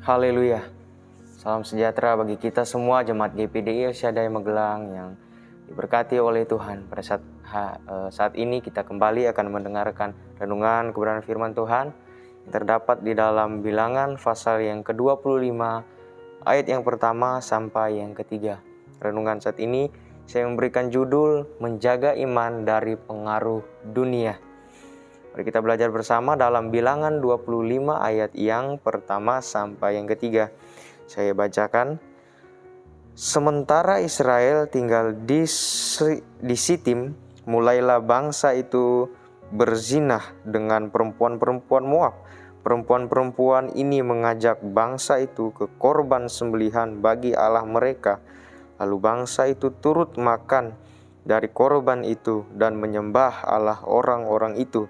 Haleluya. Salam sejahtera bagi kita semua jemaat GPDI El Shaddai Magelang yang diberkati oleh Tuhan. Pada saat ini kita kembali akan mendengarkan renungan kebenaran firman Tuhan yang terdapat di dalam Bilangan pasal yang ke-25 ayat yang pertama sampai yang ketiga. Renungan saat ini saya memberikan judul Menjaga Iman dari Pengaruh Dunia. Mari kita belajar bersama dalam Bilangan 25 ayat yang pertama sampai yang ketiga. Saya bacakan. Sementara Israel tinggal di Sitim, mulailah bangsa itu berzinah dengan perempuan-perempuan Moab. Perempuan-perempuan ini mengajak bangsa itu ke korban sembelihan bagi Allah mereka. Lalu bangsa itu turut makan dari korban itu dan menyembah Allah orang-orang itu.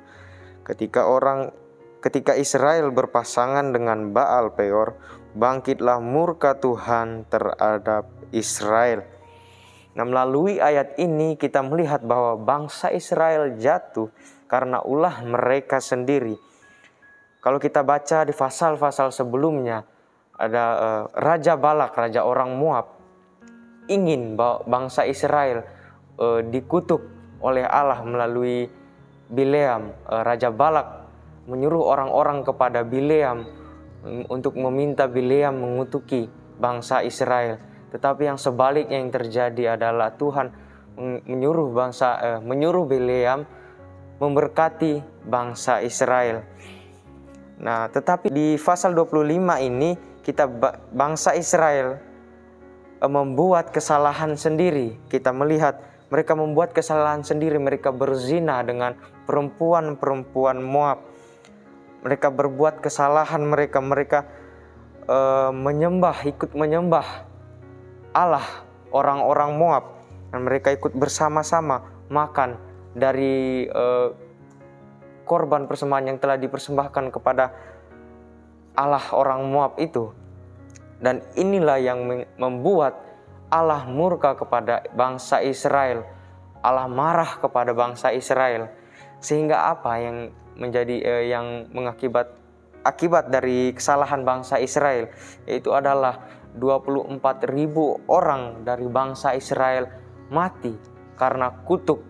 Ketika Israel berpasangan dengan Baal Peor, bangkitlah murka Tuhan terhadap Israel. Nah, melalui ayat ini kita melihat bahwa bangsa Israel jatuh karena ulah mereka sendiri. Kalau kita baca di pasal-pasal sebelumnya, ada Raja Balak, raja orang Moab, ingin bangsa Israel dikutuk oleh Allah melalui Bileam. Raja Balak menyuruh orang-orang kepada Bileam untuk meminta Bileam mengutuki bangsa Israel. Tetapi yang sebaliknya yang terjadi adalah Tuhan menyuruh Bileam memberkati bangsa Israel. Nah, tetapi di pasal 25 ini bangsa Israel membuat kesalahan sendiri. Kita melihat mereka membuat kesalahan sendiri. Mereka berzina dengan perempuan-perempuan Moab. Mereka berbuat kesalahan. Mereka ikut menyembah Allah orang-orang Moab. Dan mereka ikut bersama-sama makan dari korban persembahan yang telah dipersembahkan kepada Allah orang Moab itu. Dan inilah yang membuat Allah murka kepada bangsa Israel. Allah marah kepada bangsa Israel. Sehingga apa yang menjadi akibat dari kesalahan bangsa Israel, yaitu adalah 24.000 orang dari bangsa Israel mati karena kutuk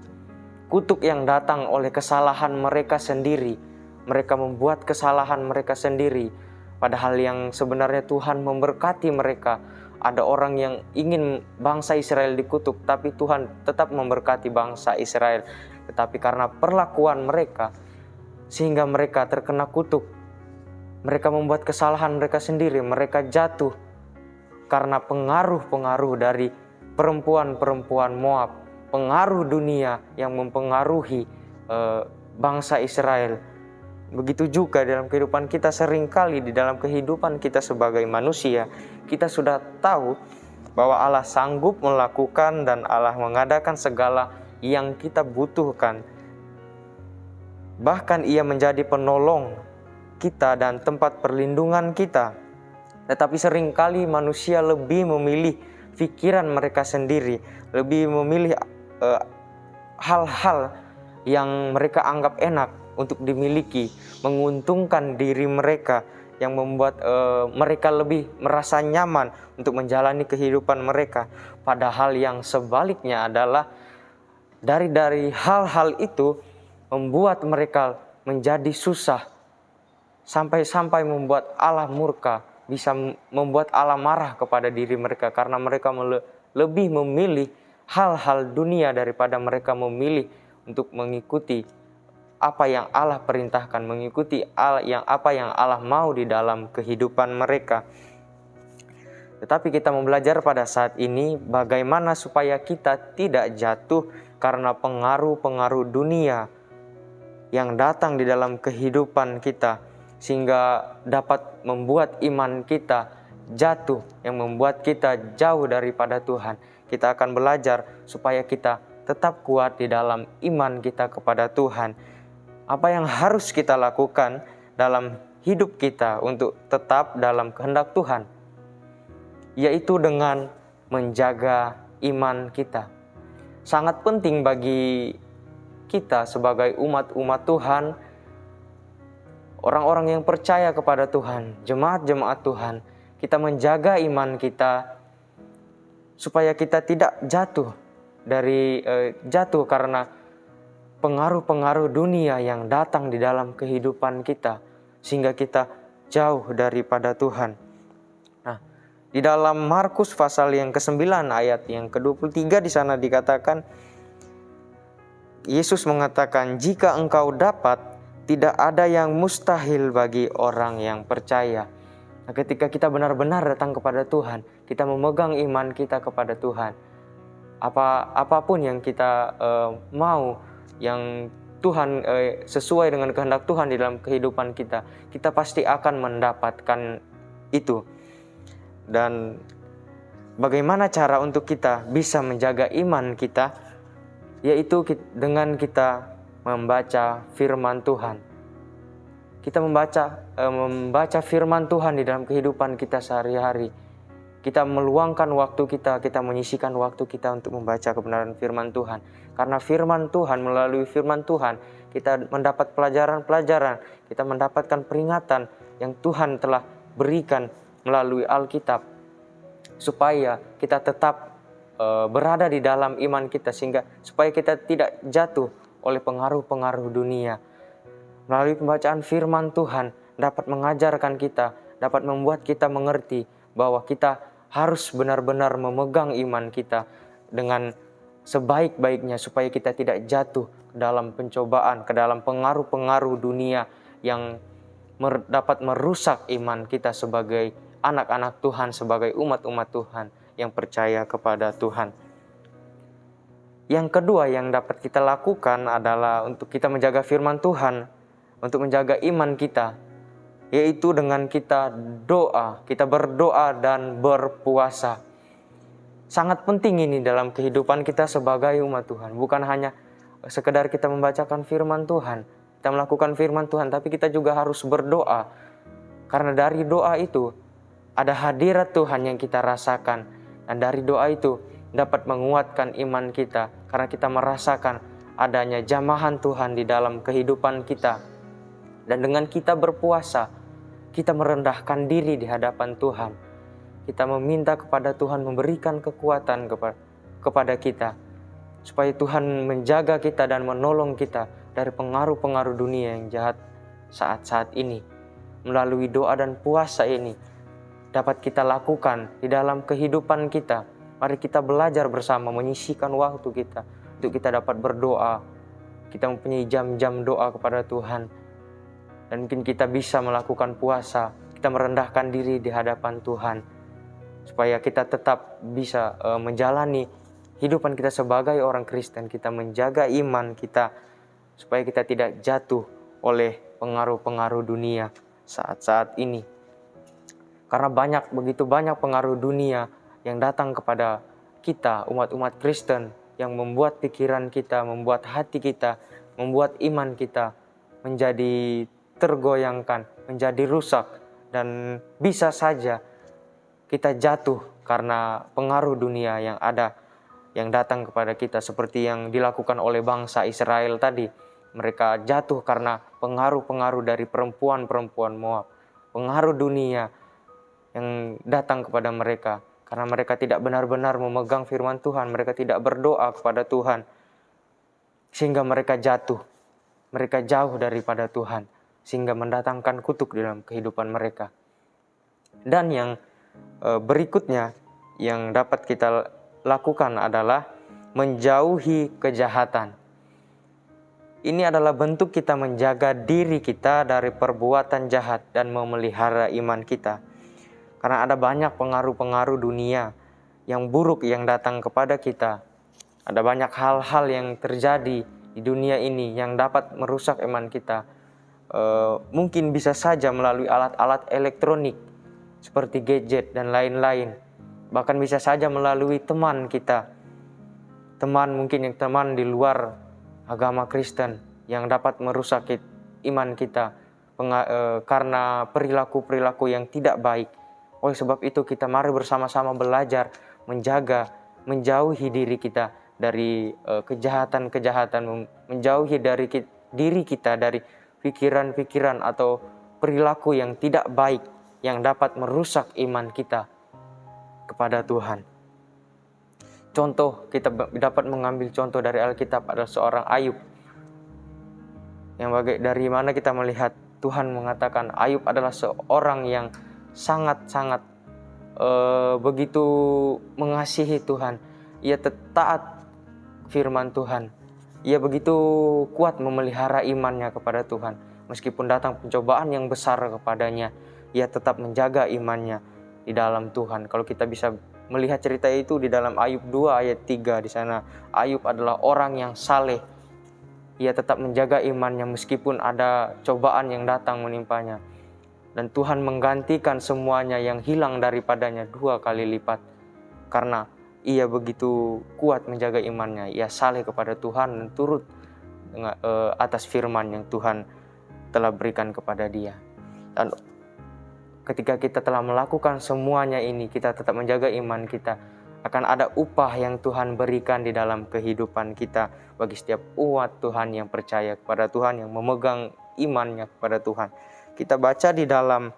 yang datang oleh kesalahan mereka sendiri. Mereka membuat kesalahan mereka sendiri, padahal yang sebenarnya Tuhan memberkati mereka. Ada orang yang ingin bangsa Israel dikutuk, tapi Tuhan tetap memberkati bangsa Israel. Tetapi karena perlakuan mereka, sehingga mereka terkena kutuk. Mereka membuat kesalahan mereka sendiri. Mereka jatuh karena pengaruh-pengaruh dari perempuan-perempuan Moab. Pengaruh dunia yang mempengaruhi bangsa Israel. Begitu juga dalam kehidupan kita, seringkali di dalam kehidupan kita sebagai manusia, kita sudah tahu bahwa Allah sanggup melakukan dan Allah mengadakan segala yang kita butuhkan. Bahkan Ia menjadi penolong kita dan tempat perlindungan kita. Tetapi seringkali manusia lebih memilih pikiran mereka sendiri, lebih memilih hal-hal yang mereka anggap enak untuk dimiliki, menguntungkan diri mereka, yang membuat mereka lebih merasa nyaman untuk menjalani kehidupan mereka. Padahal yang sebaliknya adalah dari hal-hal itu membuat mereka menjadi susah, sampai membuat Allah murka, bisa membuat Allah marah kepada diri mereka, karena mereka lebih memilih hal-hal dunia daripada mereka memilih untuk mengikuti apa yang Allah perintahkan, mengikuti apa yang Allah mau di dalam kehidupan mereka. Tetapi kita mau belajar pada saat ini bagaimana supaya kita tidak jatuh karena pengaruh-pengaruh dunia yang datang di dalam kehidupan kita, sehingga dapat membuat iman kita jatuh, yang membuat kita jauh daripada Tuhan. Kita akan belajar supaya kita tetap kuat di dalam iman kita kepada Tuhan. Apa yang harus kita lakukan dalam hidup kita untuk tetap dalam kehendak Tuhan, yaitu dengan menjaga iman kita. Sangat penting bagi kita sebagai umat-umat Tuhan, orang-orang yang percaya kepada Tuhan, jemaat-jemaat Tuhan, kita menjaga iman kita supaya kita tidak jatuh karena pengaruh-pengaruh dunia yang datang di dalam kehidupan kita sehingga kita jauh daripada Tuhan. Nah, di dalam Markus pasal yang ke-9 ayat yang ke-23 di sana dikatakan, Yesus mengatakan, "Jika engkau dapat, tidak ada yang mustahil bagi orang yang percaya." Nah, ketika kita benar-benar datang kepada Tuhan, kita memegang iman kita kepada Tuhan, apapun yang kita mau, yang Tuhan sesuai dengan kehendak Tuhan di dalam kehidupan kita, kita pasti akan mendapatkan itu. Dan bagaimana cara untuk kita bisa menjaga iman kita? Yaitu dengan kita membaca firman Tuhan. Kita membaca firman Tuhan di dalam kehidupan kita sehari-hari. Kita meluangkan waktu kita menyisihkan waktu kita untuk membaca kebenaran firman Tuhan. Karena firman Tuhan, melalui firman Tuhan, kita mendapat pelajaran-pelajaran, kita mendapatkan peringatan yang Tuhan telah berikan melalui Alkitab. Supaya kita tetap berada di dalam iman kita, supaya kita tidak jatuh oleh pengaruh-pengaruh dunia. Melalui pembacaan firman Tuhan dapat mengajarkan kita, dapat membuat kita mengerti bahwa kita harus benar-benar memegang iman kita dengan sebaik-baiknya supaya kita tidak jatuh ke dalam pencobaan, ke dalam pengaruh-pengaruh dunia yang dapat merusak iman kita sebagai anak-anak Tuhan, sebagai umat-umat Tuhan yang percaya kepada Tuhan. Yang kedua yang dapat kita lakukan adalah untuk kita menjaga firman Tuhan, untuk menjaga iman kita, yaitu dengan kita berdoa dan berpuasa. Sangat penting ini dalam kehidupan kita sebagai umat Tuhan. Bukan hanya sekedar kita membacakan firman Tuhan, kita melakukan firman Tuhan, tapi kita juga harus berdoa. Karena dari doa itu ada hadirat Tuhan yang kita rasakan. Dan dari doa itu dapat menguatkan iman kita, karena kita merasakan adanya jamahan Tuhan di dalam kehidupan kita. Dan dengan kita berpuasa, kita merendahkan diri di hadapan Tuhan. Kita meminta kepada Tuhan memberikan kekuatan kepada kita, supaya Tuhan menjaga kita dan menolong kita dari pengaruh-pengaruh dunia yang jahat saat-saat ini. Melalui doa dan puasa ini dapat kita lakukan di dalam kehidupan kita. Mari kita belajar bersama menyisihkan waktu kita untuk kita dapat berdoa. Kita mempunyai jam-jam doa kepada Tuhan. Dan mungkin kita bisa melakukan puasa, kita merendahkan diri di hadapan Tuhan, supaya kita tetap bisa menjalani hidupan kita sebagai orang Kristen. Kita menjaga iman kita, supaya kita tidak jatuh oleh pengaruh-pengaruh dunia saat-saat ini. Karena begitu banyak pengaruh dunia yang datang kepada kita, umat-umat Kristen, yang membuat pikiran kita, membuat hati kita, membuat iman kita menjadi tergoyangkan, menjadi rusak, dan bisa saja kita jatuh karena pengaruh dunia yang datang kepada kita, seperti yang dilakukan oleh bangsa Israel tadi. Mereka jatuh karena pengaruh-pengaruh dari perempuan-perempuan Moab, pengaruh dunia yang datang kepada mereka, karena mereka tidak benar-benar memegang firman Tuhan, mereka tidak berdoa kepada Tuhan, sehingga mereka jatuh, mereka jauh daripada Tuhan, sehingga mendatangkan kutuk dalam kehidupan mereka. Dan yang berikutnya yang dapat kita lakukan adalah menjauhi kejahatan. Ini adalah bentuk kita menjaga diri kita dari perbuatan jahat dan memelihara iman kita. Karena ada banyak pengaruh-pengaruh dunia yang buruk yang datang kepada kita. Ada banyak hal-hal yang terjadi di dunia ini yang dapat merusak iman kita. Mungkin bisa saja melalui alat-alat elektronik seperti gadget dan lain-lain. Bahkan bisa saja melalui teman kita, teman di luar agama Kristen yang dapat merusak iman kita karena perilaku-perilaku yang tidak baik. Oleh sebab itu kita mari bersama-sama belajar menjauhi diri kita dari kejahatan-kejahatan, menjauhi dari diri kita dari pikiran-pikiran atau perilaku yang tidak baik yang dapat merusak iman kita kepada Tuhan. Contoh, kita dapat mengambil contoh dari Alkitab adalah seorang Ayub. Dari mana kita melihat Tuhan mengatakan Ayub adalah seorang yang sangat-sangat begitu mengasihi Tuhan. Ia taat firman Tuhan. Ia begitu kuat memelihara imannya kepada Tuhan. Meskipun datang pencobaan yang besar kepadanya, ia tetap menjaga imannya di dalam Tuhan. Kalau kita bisa melihat cerita itu di dalam Ayub 2 ayat 3 di sana. Ayub adalah orang yang saleh. Ia tetap menjaga imannya meskipun ada cobaan yang datang menimpanya. Dan Tuhan menggantikan semuanya yang hilang daripadanya 2 kali lipat. Karena ia begitu kuat menjaga imannya. Ia saleh kepada Tuhan dan turut atas firman yang Tuhan telah berikan kepada dia. Dan ketika kita telah melakukan semuanya ini, kita tetap menjaga iman kita, akan ada upah yang Tuhan berikan di dalam kehidupan kita bagi setiap umat Tuhan yang percaya kepada Tuhan, yang memegang imannya kepada Tuhan. Kita baca di dalam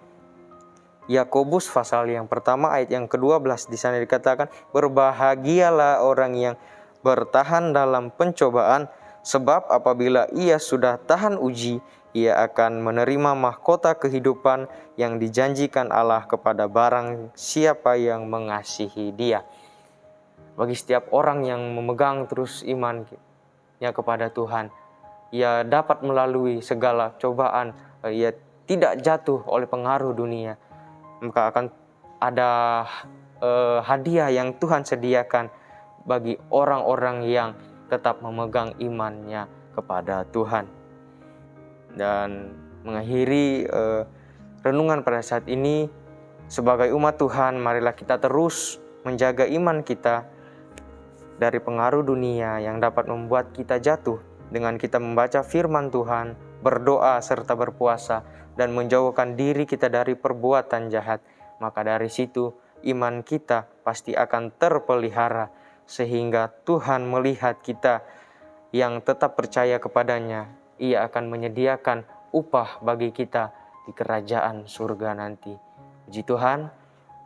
Yakobus pasal yang pertama ayat yang ke-12, di sana dikatakan, berbahagialah orang yang bertahan dalam pencobaan, sebab apabila ia sudah tahan uji, ia akan menerima mahkota kehidupan yang dijanjikan Allah kepada barang siapa yang mengasihi Dia. Bagi setiap orang yang memegang terus imannya kepada Tuhan, ia dapat melalui segala cobaan, ia tidak jatuh oleh pengaruh dunia, maka akan ada hadiah yang Tuhan sediakan bagi orang-orang yang tetap memegang imannya kepada Tuhan. Dan mengakhiri renungan pada saat ini, sebagai umat Tuhan, marilah kita terus menjaga iman kita dari pengaruh dunia yang dapat membuat kita jatuh, dengan kita membaca firman Tuhan, berdoa serta berpuasa, dan menjauhkan diri kita dari perbuatan jahat. Maka dari situ iman kita pasti akan terpelihara, sehingga Tuhan melihat kita yang tetap percaya kepadanya, Ia akan menyediakan upah bagi kita di kerajaan surga nanti. Puji Tuhan,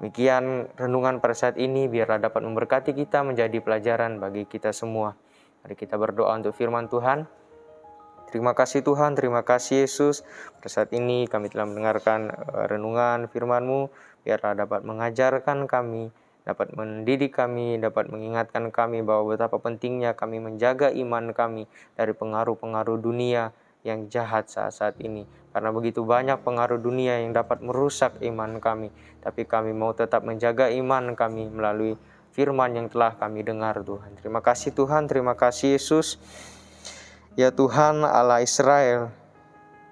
demikian renungan pada saat ini, biarlah dapat memberkati kita, menjadi pelajaran bagi kita semua. Mari kita berdoa untuk firman Tuhan. Terima kasih Tuhan, terima kasih Yesus. Pada saat ini kami telah mendengarkan renungan firman-Mu. Biarlah dapat mengajarkan kami, dapat mendidik kami, dapat mengingatkan kami bahwa betapa pentingnya kami menjaga iman kami dari pengaruh-pengaruh dunia yang jahat saat ini. Karena begitu banyak pengaruh dunia yang dapat merusak iman kami. Tapi kami mau tetap menjaga iman kami melalui firman yang telah kami dengar Tuhan. Terima kasih Tuhan, terima kasih Yesus. Ya Tuhan Allah Israel,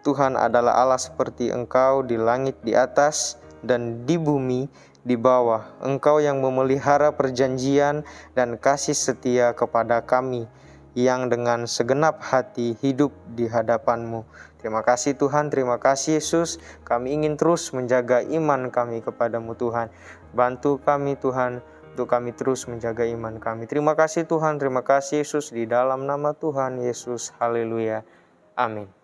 Tuhan adalah Allah seperti Engkau di langit di atas dan di bumi di bawah. Engkau yang memelihara perjanjian dan kasih setia kepada kami yang dengan segenap hati hidup di hadapan-Mu. Terima kasih Tuhan, terima kasih Yesus. Kami ingin terus menjaga iman kami kepada-Mu Tuhan. Bantu kami Tuhan, untuk kami terus menjaga iman kami. Terima kasih Tuhan, terima kasih Yesus, di dalam nama Tuhan Yesus. Haleluya. Amin.